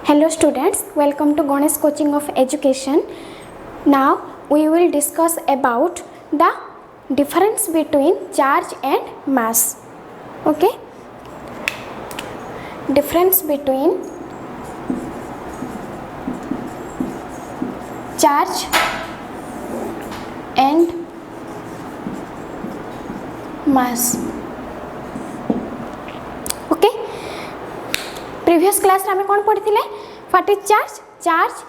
Hello students, welcome to Ganesh Coaching of Education. Now we will discuss about the difference between charge and mass. Okay? Difference between charge and mass. Okay? Previous class रे कौन पढ़ी थिले? What is charge? Charge,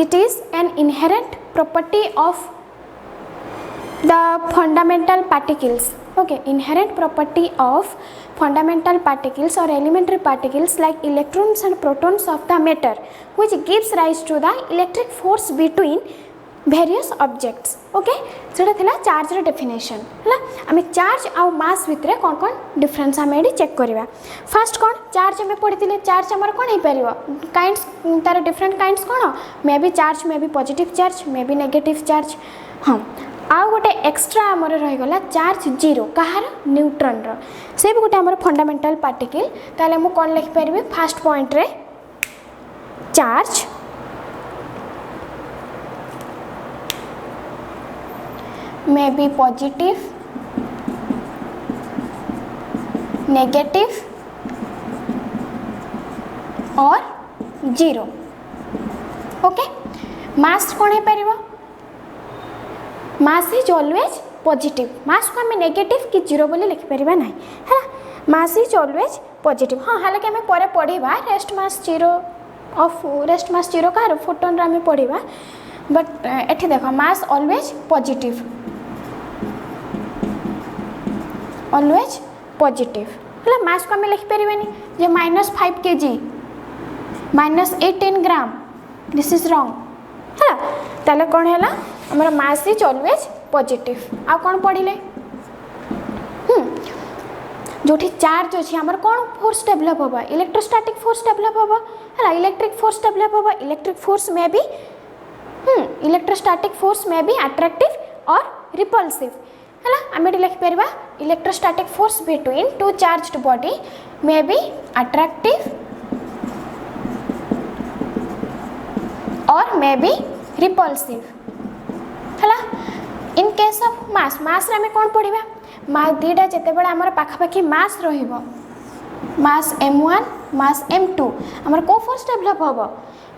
it is an inherent property of the fundamental particles. Okay, inherent property of fundamental particles or elementary particles like electrons and protons of the matter, which gives rise to the electric force between various objects. Okay, सेटा थिला charge रे definition हला आमे charge आ मास भितरे कोन कोन difference आमे AD check करबा. First कोन charge में पढ़िथिले charge हमर कोन हे परिबो काइंड्स तार different kinds cone may be charge may be positive charge may be negative charge. हां आ गोटे एक्स्ट्रा हमर रहि गला चार्ज जीरो कहार न्यूट्रॉन रो से भी गोटे हमर फंडामेंटल पार्टिकल ताले मु कोन लिख परिबे फर्स्ट पॉइंट रे charge may be positive, negative or zero. Okay, mass कौन है परिबो? mass is always positive. mass को हमें negative कि zero बोले लिख परिबा नहीं है ना. mass is always positive. हाँ हालांकि हमें परे पढ़िबा rest mass zero of rest mass zero का photon रा हमें पढ़िबा but एठी देखो mass always positive. Always positive है मास को आम लिखिपारे जे -5 kg -18 gram this is wrong है ताले कौन है आमर मास इज ऑलवेज पॉजिटिव. आ कौन पढ़िले जो चार्ज अच्छी आमर कौन फोर्स डेभलप होगा इलेक्ट्रोस्टैटिक फोर्स डेभलप होगा है इलेक्ट्रिक फोर्स डेभलप होगा. इलेक्ट्रिक फोर्स में भी इलेक्ट्रोस्टैटिक फोर्स में भी अट्रैक्टिव और रिपल्सिव है आम ये लिखिपर electrostatic force between two charged body may be attractive और मे बी रिपल्सिव है. इन केस ऑफ मास मास रे कौन पढ़ा मास दीटा जिते बड़े आमर पाखापाखि मास रहिबो मास m1 मास m2 आमर को फोर्स डेभलप होबो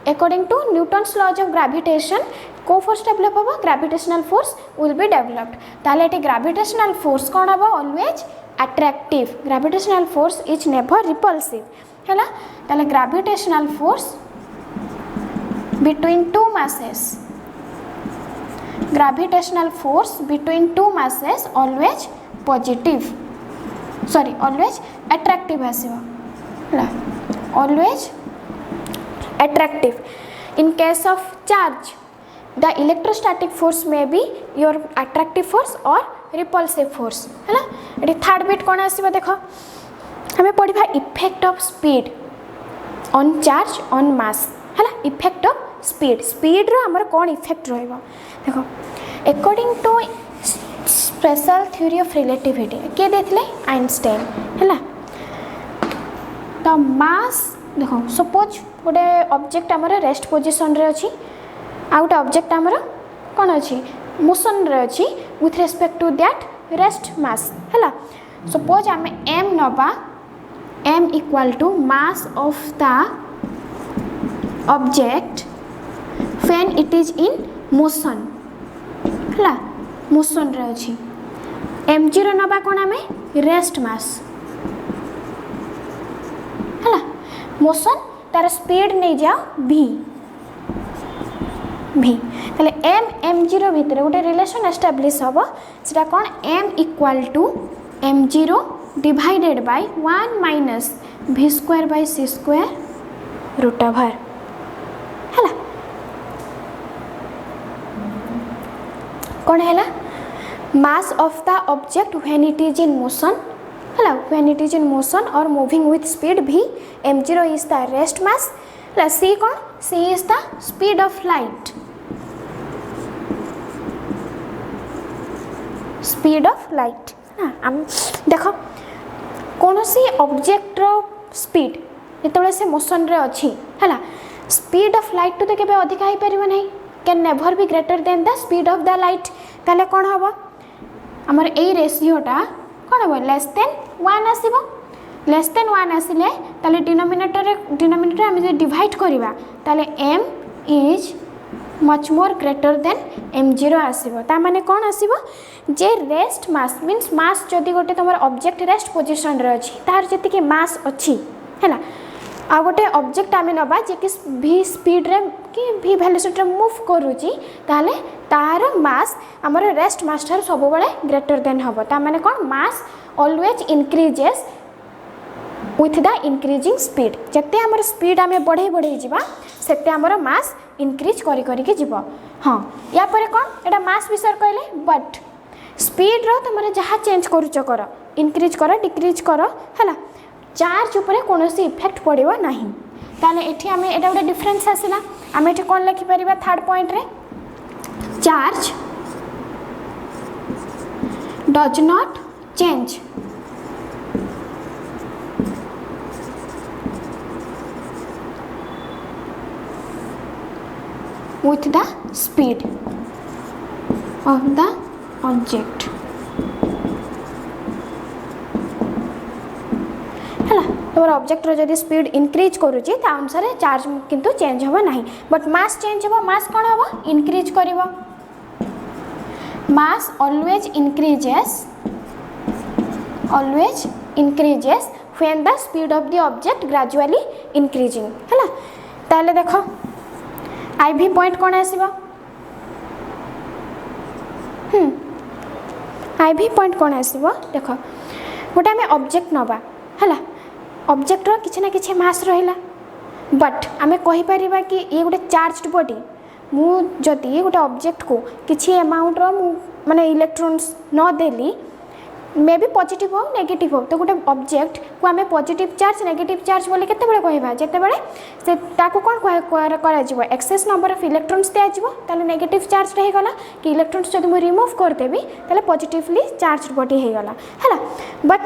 according to Newton's laws of gravitation को फोर्स डेभलप होबो gravitational force will be developed. ताले एटी ग्रेविटेशनल फोर्स कोन होबो always attractive. Gravitational force is never repulsive हैला. ताले gravitational force between two masses gravitational force between two masses always positive sorry always attractive आसीबो हैला always attractive. In case of charge the electrostatic force may be your attractive force or repulsive force है ना. ये third bit कौन आसीबो देखो हमें पढ़िबा effect of speed on charge on mass है ना. इफेक्ट ऑफ स्पीड स्पीड रो हमर कौन इफेक्ट रहइबो देखो according to special theory of relativity के देथिले आइंस्टाइन है ना. द मास देखो सपोज गोटे ऑब्जेक्ट आमर रेस्ट पोजिशन रे अच्छी आ गोटे ऑब्जेक्ट आमर कौन अच्छी मोशन रे अच्छी with respect to that rest mass है. सपोज आम m नबा m equal to mass of the object when it is in motion है मोशन रे अच्छी m0 नबा कौन आम रेस्ट मास है मोशन तार स्पीड नहीं जाओ v ताले m0 भितर गोटे रिलेशन एस्टाब्लिश हम सेटा कौन m equal to m0 divided by 1 minus v square by c square root over है कौन है mass of the object when it is in motion hello when it is in motion or moving with speed v m0 is the rest mass plus c कौन c is the speed of light speed of light ना हम देखो कौन सी object रो speed जिते से motion रे अच्छी है स्पीड ऑफ लाइट टू तो केबे अधिका हो पार ना can never be greater than the speed of the light ताले कौन हम आमर ए रेसीोटा कौन हम लेस देन 1 आसो लेस देन 1 आसिले ताले डिनोमिनेटर आम डिवाइड करवा ताले m is much more greater than m0 आसो ता माने कौन आसो जे रेस्ट मास मीन्स मास जदि गोटे तुम ऑब्जेक्ट रेस्ट पोजिशन रे अच्छी तार जी मास अच्छी है आ गोटे ऑब्जेक्ट आम नवा जे कि v स्पीड रे कि v वेलोसिटी रे मूव करूची ताले तार मास हमर रेस्ट मास ठार सब बेले ग्रेटर देन हबो ता माने कौन mass always increases with the increasing speed जिते आमर स्पीड आम बढ़े बढ़े जावा सेते आमर मास इंक्रीज करी जीव हाँ या पर कौन एटा मास विषय कहले बट स्पीड रो तुम जहाँ चेंज करुच कर इंक्रीज कर डिक्रीज कर है चार्ज उपरे कौनसी इफेक्ट पड़ो ना ताले एठी आम एटा गोटे डिफरेंस आसला आम एठी कौन लिखिपर थर्ड पॉइंट रे charge does not change with the speed of the object है तुम ऑब्जेक्ट रो जदि स्पीड इंक्रीज करुची ता अनुसार चार्ज किंतु चेंज होबा नहीं बट मास चेंज होबा मास कौन होबा इंक्रीज करिवो mass always increases when the speed of the object gradually increasing है ताले देखो IV पॉइंट कौन आसवा IV पॉइंट कौन आसवा देख गोटे आम ऑब्जेक्ट नवा है ऑब्जेक्ट रो किछि ना किछि मास रहिला बट आम कहीपर कि ये गोटे चार्ज बॉडी मु जदि गोटे ऑब्जेक्ट को किछि अमाउंट रो माने इलेक्ट्रॉन्स न देली मे बी पॉजिटिव हो नेगेटिव हो तो गोटे ऑब्जेक्ट को आम पॉजिटिव चार्ज नेगेटिव चार्ज बोले केतेबेले कहबा जेतेबेले से ताको कोन करा जिवो एक्सेस नंबर ऑफ इलेक्ट्रॉन्स दिया जिवो ताले नेगेटिव चार्ज रही गला कि इलेक्ट्रॉन्स जदि मु रिमूव कर देबी ताले पॉजिटिवली चार्ज बॉडी हे गला हैला बट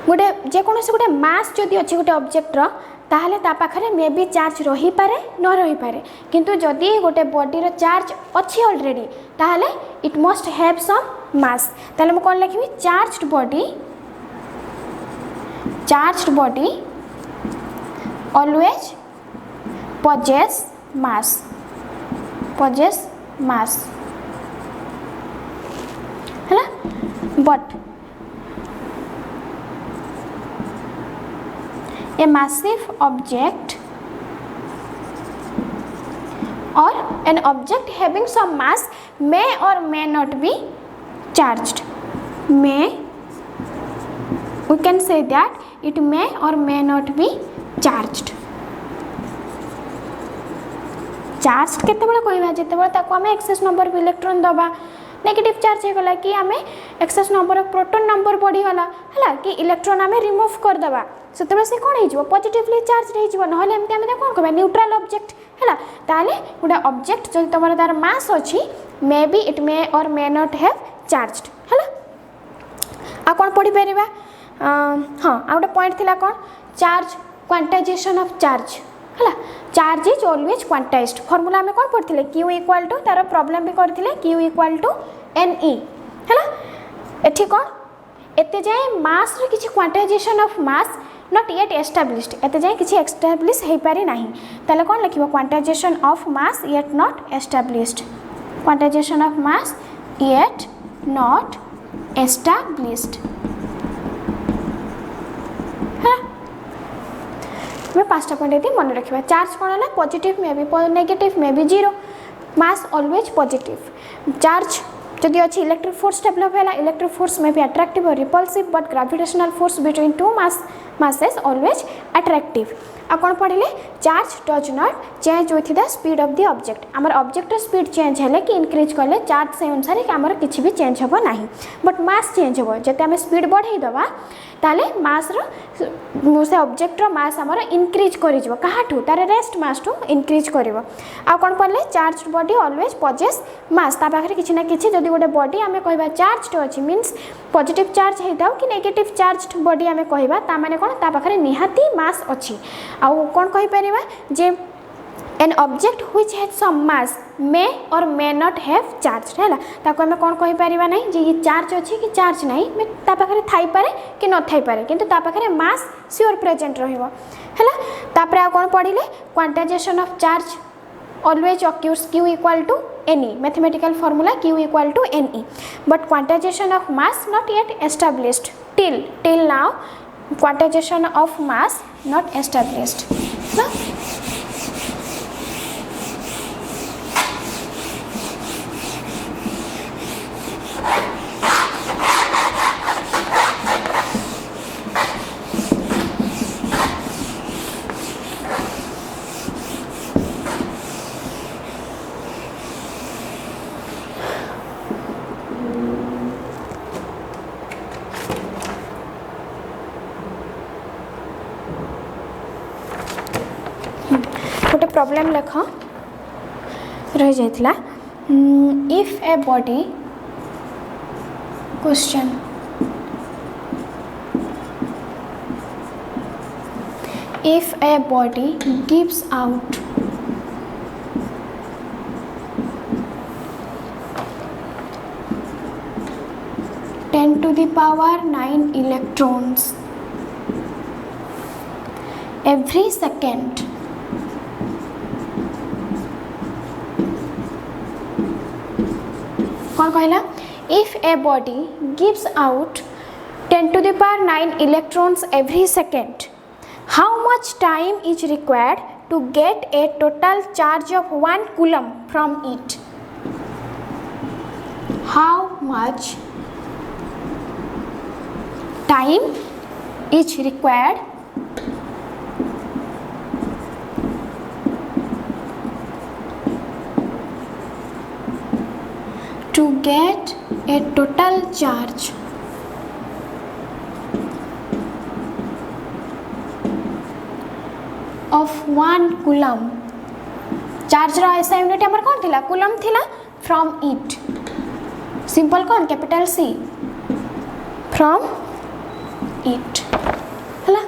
गोटे जे कोनोसी गोटे मास जदि अछि गोटे ऑब्जेक्ट रो ताहले ता पाखरे मे बी चार्ज रही पारे न रही पारे किंतु जदि गोटे बॉडी रो चार्ज अछि ऑलरेडी ताहले it must have some mass ताहले मु कोन लिखबी charged body always possess mass है ना but a massive object or an object having some mass may or may not be charged. We can say that it may or may not be charged. Charge केते बेले कहबा जेते बेले ताको हमें excess number of electron दबा negative charge हो गला कि हमें excess number of proton number बढ़ी गला हला कि इलेक्ट्रॉन हमें रिमूव कर दबा सेते से कोन हो पॉजिटिवली चार्ज रही जीव नहले एमती हमें कोन कहबा न्यूट्रल ऑब्जेक्ट हला ताले गोटे ऑब्जेक्ट जो तमर तार मास अछि मे बी इट मे और मे नॉट हैव चार्ज्ड हला आ कोन पढ़ी परिबा हां आ गोटे पॉइंट थिला कोन चार्ज क्वांटाइजेशन ऑफ चार्ज है charge is always quantized formula आम कौन पढ़ते Q इक्वाल टू तार प्रॉब्लम भी करते Q इक्वाल टू NE है एठी कौन एते जाए मास रे किछि quantization of mass not yet established एते जाए किछि एस्टाब्लिश हे पारे नाही ताले कौन लिखिबो quantization of mass yet not established quantization of mass yet not established मैं पांचटा पॉइंट ये मन रखा चार्ज कौन है positive may be negative may be zero mass always positive charge जदि अच्छी इलेक्ट्रिक फोर्स डेवलप है इलेक्ट्रिक फोर्स में भी अट्रैक्टिव और repulsive but gravitational force between to masses always attractive आ कौन पढ़े charge does not change with the speed of the object आमर object speed change है कि इंक्रीज कले चार्ज से अनुसार कि आमर किसी भी चेंज हम ना बट मास चेंज हो जब आम स्पीड बढ़े दबा ताले मास से ऑब्जेक्ट मास आमर इंक्रीज कर तार रेस्ट मास टू इंक्रीज कर आ कौन पढ़ले चार्ज बॉडी ऑलवेज पजेस मास ता पाखरे किछि ना किछि जदि गोटे बॉडी आम कह चार्ज अच्छी मीन्स पॉजिटिव चार्ज होता कि नेगेटिव चार्ज बॉडी आम कहवा ता माने कौन ता पाखरे निहाती मास अच्छी आउ कौन कहि परिबा जे an object which has some mass may or may not have charge है ताको हमें कौन कहि परिबा नहीं जे ये चार्ज अच्छी कि चार्ज नहीं मैं ता पाखरे थाई पारे कि न थाई पारे किंतु ता पाखरे मास श्योर प्रेजेंट रहइबो हैला तापरे आ कौन पढिले quantization of charge always occurs q equal to ne mathematical formula q equal to ne but quantization of mass not yet established till now quantization of mass not established no? गोटे problem लिख रही जाइथिला if a body question if a body gives out 10 to the power 9 electrons every second कौन कहला if a body gives out 10 to the power 9 electrons every second how much time is required to get a total charge of 1 coulomb from it how much time is required to get a total charge of 1 coulomb charge रा ऐसा unit हमर कौन थिला coulomb थिला from it simple कौन capital C from it हला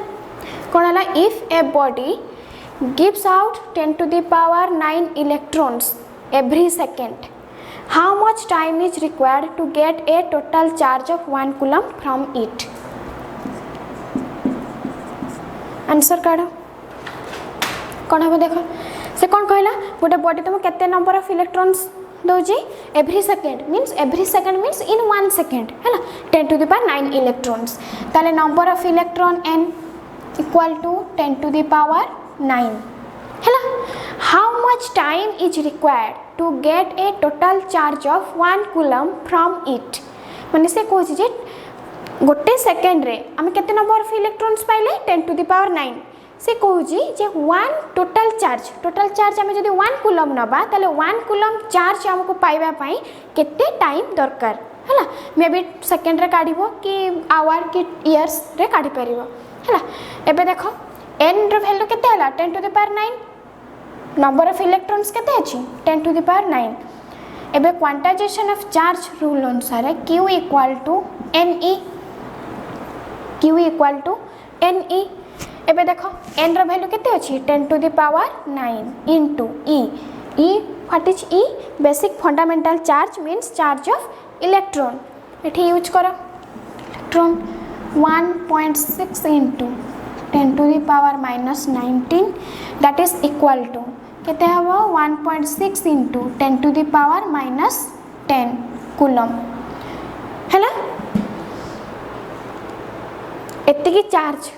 कौन हला if a body gives out 10 to the power 9 electrons every second how much time is required to get a total charge of 1 coulomb from it answer काढो कौन हम देख से कौन कहला गोटे बॉडी तुम केते नंबर ऑफ इलेक्ट्रॉन्स दोजी every second means in 1 second हैला 10 to the power 9 इलेक्ट्रॉन्स ताले number of electron n equal to 10 to the power 9 हैला how much time is required to get a total charge of 1 coulomb from it माने से कहू जे गोटे second रे हम केते नंबर ऑफ इलेक्ट्रॉन्स पाइले 10 to the power 9 से कहूँ जे 1 टोटल चार्ज आम जब 1 coulomb नबा ताले 1 coulomb चार्ज आमको पाइबा पई केते टाइम दरकार हैला मे बी सेकंड रे काढिबो कि आवर कि इयर्स रे काढि परिबो हैला एबे देखो n रो वैल्यू केते हला 10 to the power 9 number of electrons केते अछि 10 to the power 9 एबे क्वांटाइजेशन ऑफ चार्ज रूल अनुसार q इक्वल टू ne एबे देखो n रो वैल्यू केते अछि 10 to the power 9 into e what is e basic fundamental charge means charge of electron एठी use करो electron 1.6 into 10 to the power minus 19 that is equal to केते हबो 1.6 into 10 to the power minus 10 coulomb हैला एतिकी charge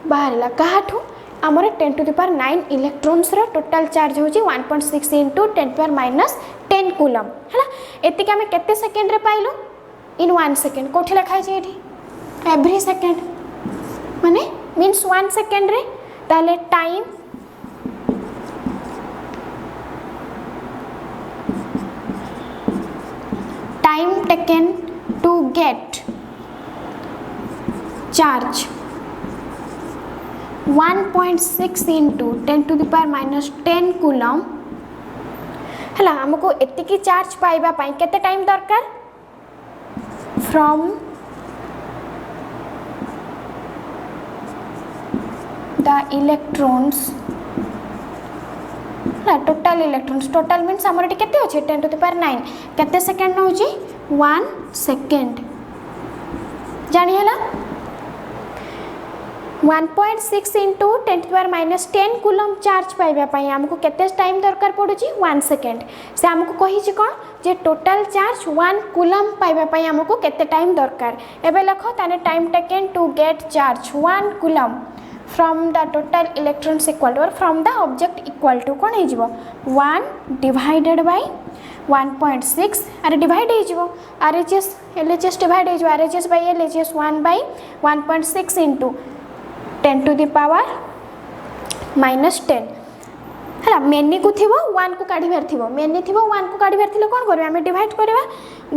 बाहरला काहाठू आमर 10 to the power 9 electrons रो total charge होची 1.6 into 10 to the power minus 10 coulomb हैला एतिकी हमें केते सेकंड रे पाइलो इन 1 सेकंड कोठी लिखाइ छै एठी एवरी सेकंड माने मींस 1 सेकंड रे ताले time taken to get charge 1.6 into 10 to the power minus 10 coulomb हैला हमको एतिकी चार्ज पाइबा पई केते टाइम दरकार from the electrons total electrons total means हमर एटी केते अछि 10 to the power 9 केते सेकंड न होची 1 सेकंड जानि हला 1.6 into 10 to the power minus 10 coulomb charge पाइबा पई हमको केते टाइम दरकार पडुची 1 सेकंड से हमको कहि छी कोन जे टोटल चार्ज 1 कूलम पाइबा पई हमको केते टाइम दरकार एबे लखो ताने time taken to get charge 1 coulomb from the total electrons equal to or from the object equal to कोन हे जिवो 1 divided by 1.6 अरे डिवाइड हे जिवो RHS LHS डिवाइड हे जिवो RHS by LHS 1 by 1.6 into 10 to the power minus 10 हला many को थिवो 1 को काढी बार थिवो many थिवो 1 को काढी बार थिलो कोन करबे हमें डिवाइड करबा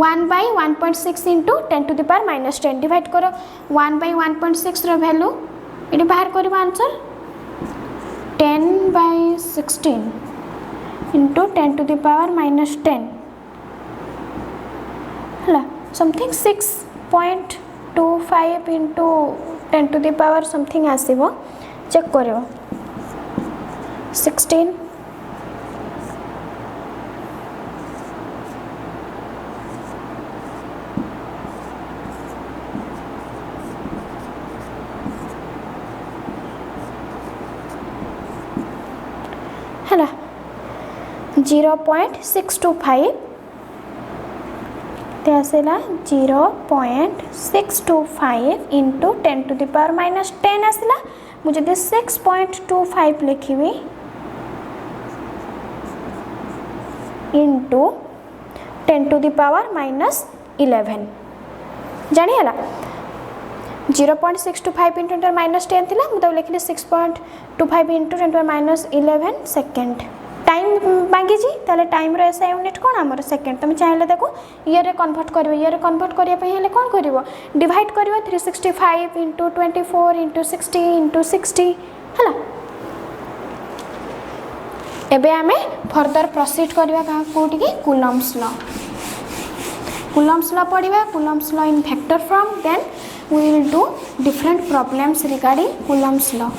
1 by 1.6 into 10 to the power minus 10 divide करो 1 by 1.6 रो वैल्यू इडी बाहर करबा answer 10 by 16 into 10 to the power minus 10 हला something 6.25 into 10 to the power something आसीबो चेक करियो 16 है 0.625 आसला 0.625 into 10 to the power minus 10 आसला मुझे 6.25 लिखी into 10 to the power minus 11 जानी है 0.625 इंटू 10 minus 10 थी मुझे लिखली 6.25 इंटू 10 minus 11 सेकेंड टाइम मांगी ताले टाइम रो एसआई यूनिट कोन हमर सेकेंड तुम चाहिले देखो ईयर रे कन्वर्ट करबो ईयर रे कन्वर्ट करिया पई हेले कोन करिवो डिवाइड करिवो 365 इंटू 24 इंटू 60 इंटू 60 हला एबे हमें फर्दर प्रोसीड करबा का कोटी के कूलम्स लॉ पढ़िबा Coulomb's law in vector form then we will do different problems regarding Coulomb's law.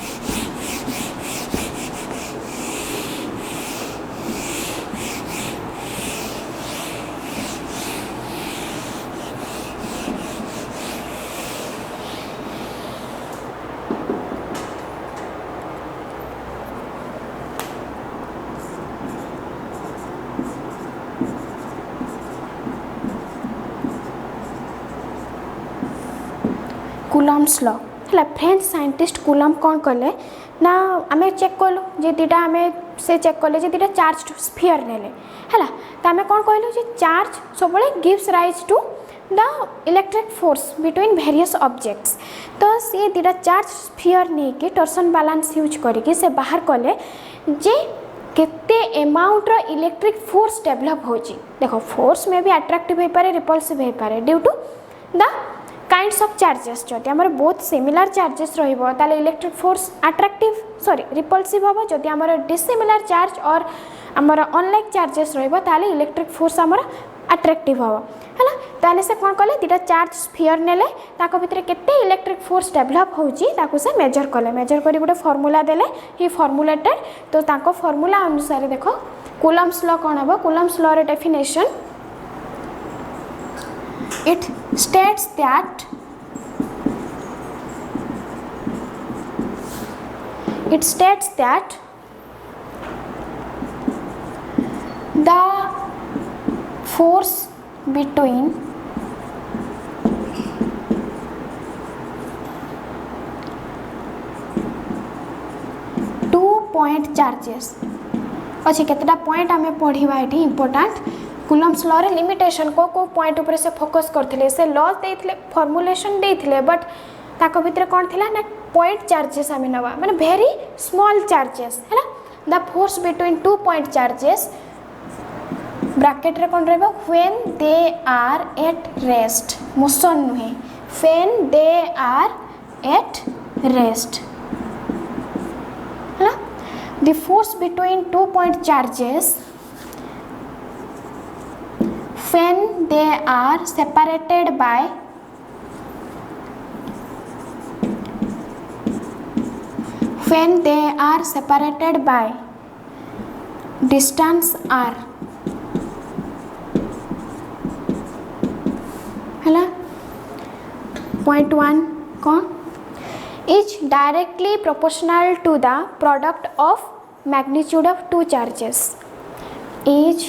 Coulomb's law है फ्रेंच साइंटिस्ट कूलम कौन कले ना आम चेक कलु जे दीटा आम से चेक कले जे दीटा चार्ज स्फीयर नेले है तो आम कौन कहलु जे चार्ज सब gives rise to the electric force between various objects तो सी दीटा चार्ज स्फीयर नहीं कि टॉर्सन बैलेंस यूज करके से बाहर कले जे केते अमाउंट रो इलेक्ट्रिक फोर्स डेवलप होची देखो फोर्स में भी अट्रैक्टिव हो पारे रिपल्सिव हो पारे due to the kinds of charges जदि आमर बहुत सिमिलर चार्जेस रहिबो ताले electric force attractive sorry repulsive होबो जदि आमर डिसिमिलर चार्ज और आमर अनलाइक चार्जेस रहिबो ताले इलेक्ट्रिक फोर्स आमर अट्रैक्टिव होबो हला ताले से कोन कले दिटा चार्ज स्फीयर नेले ताको भितरे केते इलेक्ट्रिक फोर्स डेवलप होउची ताको से मेजर कले मेजर करी गुटे फार्मूला देले ही फॉर्मुलेटेड तो ताको फार्मूला अनुसार देखो कूलम्स लॉ कोन हबो कूलम्स लॉ रे definition it states that the force between two point charges अच्छे केतटा पॉइंट आम पढ़ा ये इम्पोर्टाट कूलम्स लॉ रे लिमिटेशन को पॉइंट ऊपर से फोकस करथिले से लॉ देथिले फॉर्मुलेशन देथिले बट ताको भितर कोन थिला ना पॉइंट चार्जेस आमे नवा माने वेरी स्मॉल चार्जेस हैला the force between two point charges bracket रे कोन रहबो when they are at rest motion नुहे when they are at rest हैला the force between two point charges when they are separated by when they are separated by distance r है point 1 कौन is directly proportional to the product of magnitude of two charges is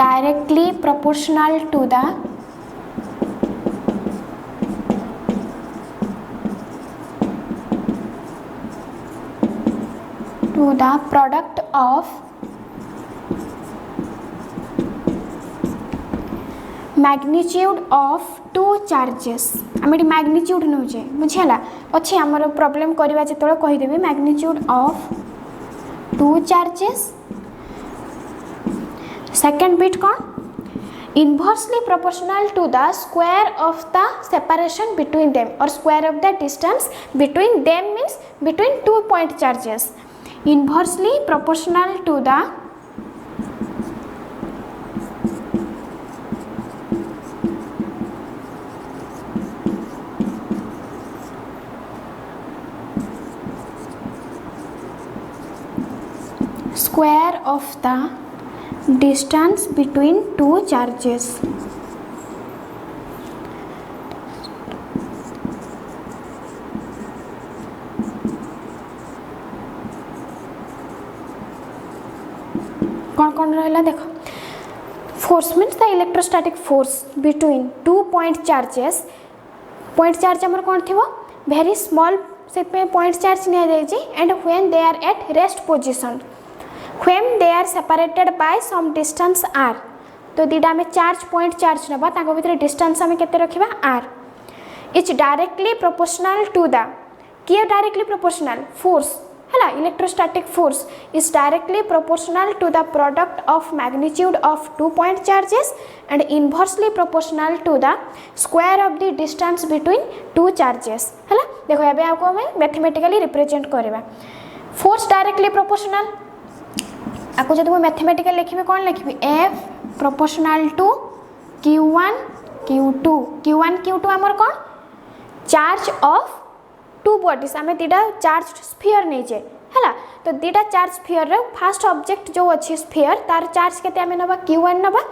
directly proportional to the product of magnitude of two charges आम ये magnitude नौचे बुझेगा अच्छे आमर problem करवा जो कहीदेवी magnitude of two charges second bit कौन inversely proportional to the square of the separation between them or square of the distance between them means between two point charges inversely proportional to the square of the distance between two charges कौन रहा देखो force means the electrostatic force between two point charges point charge आमर कौन थी very small से point charge नि and when they are at rest position when they are separated by some distance r तो दीटा आम चार्ज पॉइंट चार्ज नवा ताको भितर डिस्टेंस आम केते रखिबा r is directly proportional to the किए डायरेक्टली प्रोपोर्शनल फोर्स हैला electrostatic force is directly proportional to the product of magnitude of two point charges and inversely proportional to the square of the distance between two charges हैला देखो एबे आपको हम mathematically represent करबा force directly proportional आपको जब mathematical लिखी कौन लिखी F proportional to Q1 Q2 Q1 Q2 आमर कौन चार्ज ऑफ टू बॉडीज आम दीटा चार्ज स्फीयर नहींचे है तो दीटा चार्ज स्फीयर फास्ट ऑब्जेक्ट जो अच्छी स्फीयर तार चार्ज केते आम नवा Q1 नवा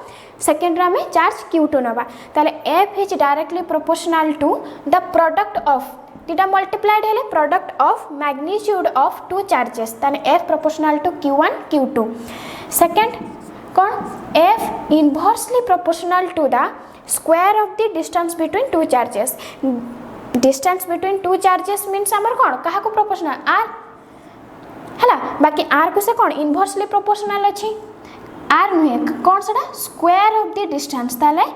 सेकेंड आम चार्ज Q2 नवा ताले F is directly proportional to the product of दीटा मल्टीप्लाइड है product of magnitude of two charges ताने F proportional to Q1 Q2 second कौन F inversely proportional to the square of the distance between two charges distance between two charges means आमर कौन क्या proportional are है बाकी are को से कौन इनवर्सली प्रोपोर्शनल अच्छी आर नुहे कौन सा स्क्वायर ऑफ द डिस्टेंस ताले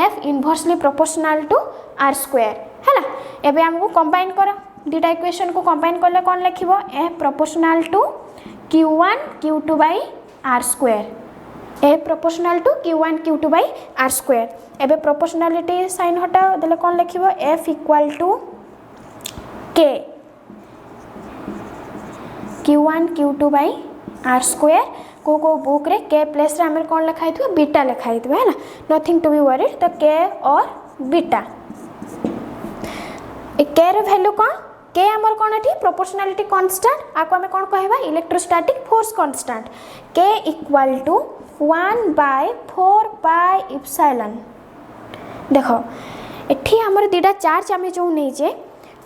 F inversely proportional to R square है एबे हमको कंबाइन कर दीटा इक्वेशन को कंबाइन करले कौन लिखिबो F proportional to Q1 Q2 by R square F proportional to Q1 Q2 by R square एबे प्रोपोर्शनलिटी साइन हटा देले कौन लिखिबो एफ इक्वल टू के Q1 Q2 by R square को बुक रे के प्लेस रे हमर कौन लिखा है बीटा लिखा है ना नथिंग टू बी वरीड तो के और बीटा के वैल्यू कौन के आमर कौन ये प्रोपोर्शनलिटी कांस्टेंट आपको आम कौन कहवा इलेक्ट्रोस्टैटिक फोर्स कांस्टेंट के इक्वल टू 1/4 पाई इप्सिलॉन देखो एठी हमर दीटा चार्ज आम जो नहींचे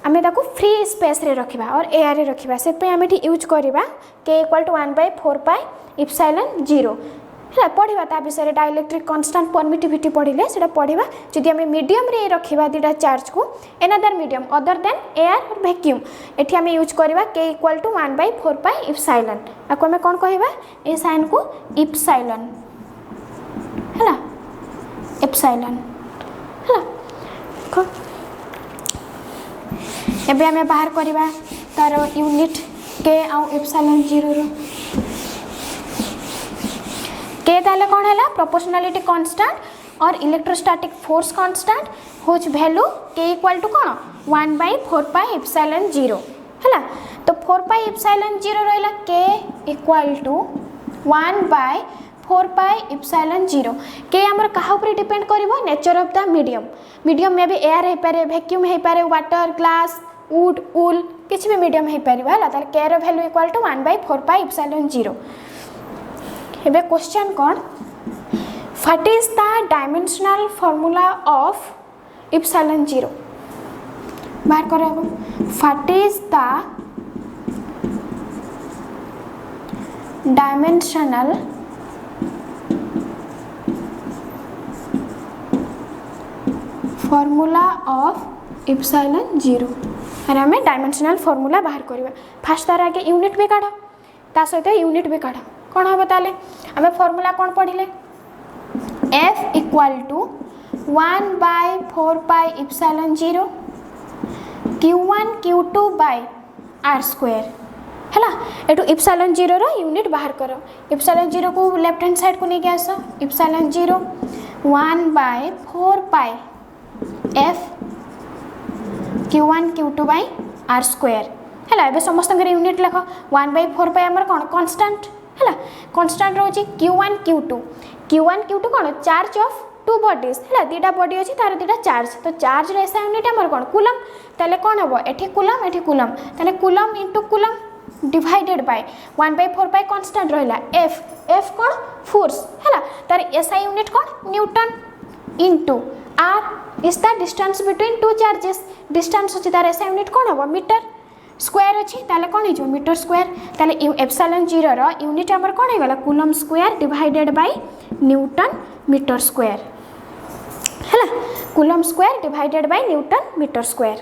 आम ताको फ्री स्पेस रे रखिबा और एयर रे रखिबा से पे आम एठी यूज करबा के इक्वल टू 1/4 पाई इप्सिलॉन 0 है पढ़ा ता विषय डाइलेक्ट्रिक कांस्टेंट परमिटिविटी पढ़ले से पढ़ा जदि आम मीडियम रे रखिबा दीटा चार्ज को another medium other than air और वैक्यूम एठी आम यूज करबा के इक्वल टू 1/4 पाई इप्सिलॉन आपको आम कौन कहबा ए साइन को इप्सिलॉन है इप्सिलॉन है एबे आम बाहर करबा तार यूनिट के आउ इप्सिलॉन 0 रो के ताले कौन है प्रोपोर्शनलिटी कांस्टेंट और इलेक्ट्रोस्टैटिक फोर्स कांस्टेंट होच वैल्यू के इक्वल टू कौन 1/4 पाई इप्सिलॉन 0 है तो 4 पाई इप्सिलॉन 0 रहा के इक्वल टू 1/4 पाई इप्सिलॉन 0 के आमर कहा ऊपर डिपेंड करिवो nature of the medium medium में भी एयर है पारे वैक्यूम है पारे वाटर ग्लास वुड वूल किसी भी मीडियम हो पार है ताले के रो value equal to 1/4 pi epsilon 0। एबे क्वेश्चन कौन what is the dimensional formula of epsilon 0 बाहर करो। What is the dimensional formula of epsilon 0 अरे हमें डायमेंशनल फॉर्मूला बाहर करवा। फास्ट तार आगे यूनिट भी काढ़ ता सहित यूनिट भी काढ़ कौन हम ताले आम फॉर्मूला कौन पढ़िले F equal to 1/4 pi epsilon 0 Q1 Q2 by R square है एटू इप्सिलॉन 0 रो यूनिट बाहर करो। इप्सिलॉन 0 को लेफ्ट हैंड साइड को लेके आस epsilon 0 1/4 pi F Q1 Q2 by R square है। एबे समस्त यूनिट लिख 1/4 पाई आमर कौन कांस्टेंट है कांस्टेंट रोची Q1 Q2 कौन चार्ज ऑफ टू बॉडीज है दीटा बॉडी अच्छी तार दीटा चार्ज तो चार्ज एसआई यूनिट आमर कौन कूलम ताले कौन हम एठी कूलम ताले coulomb into coulomb divided by 1/4 pi constant रहिला F कौन फोर्स है तार एसआई यूनिट कौन Newton into R is the distance between two charges distance अच्छी तार एसआई यूनिट कौन हम मीटर स्क्वायर अच्छी ताले कौन हो मीटर स्क्वायर ताले एप्सिलॉन 0 रो यूनिट आमर कौन हो गला coulomb square divided by newton metre square है coulomb square divided by newton metre square.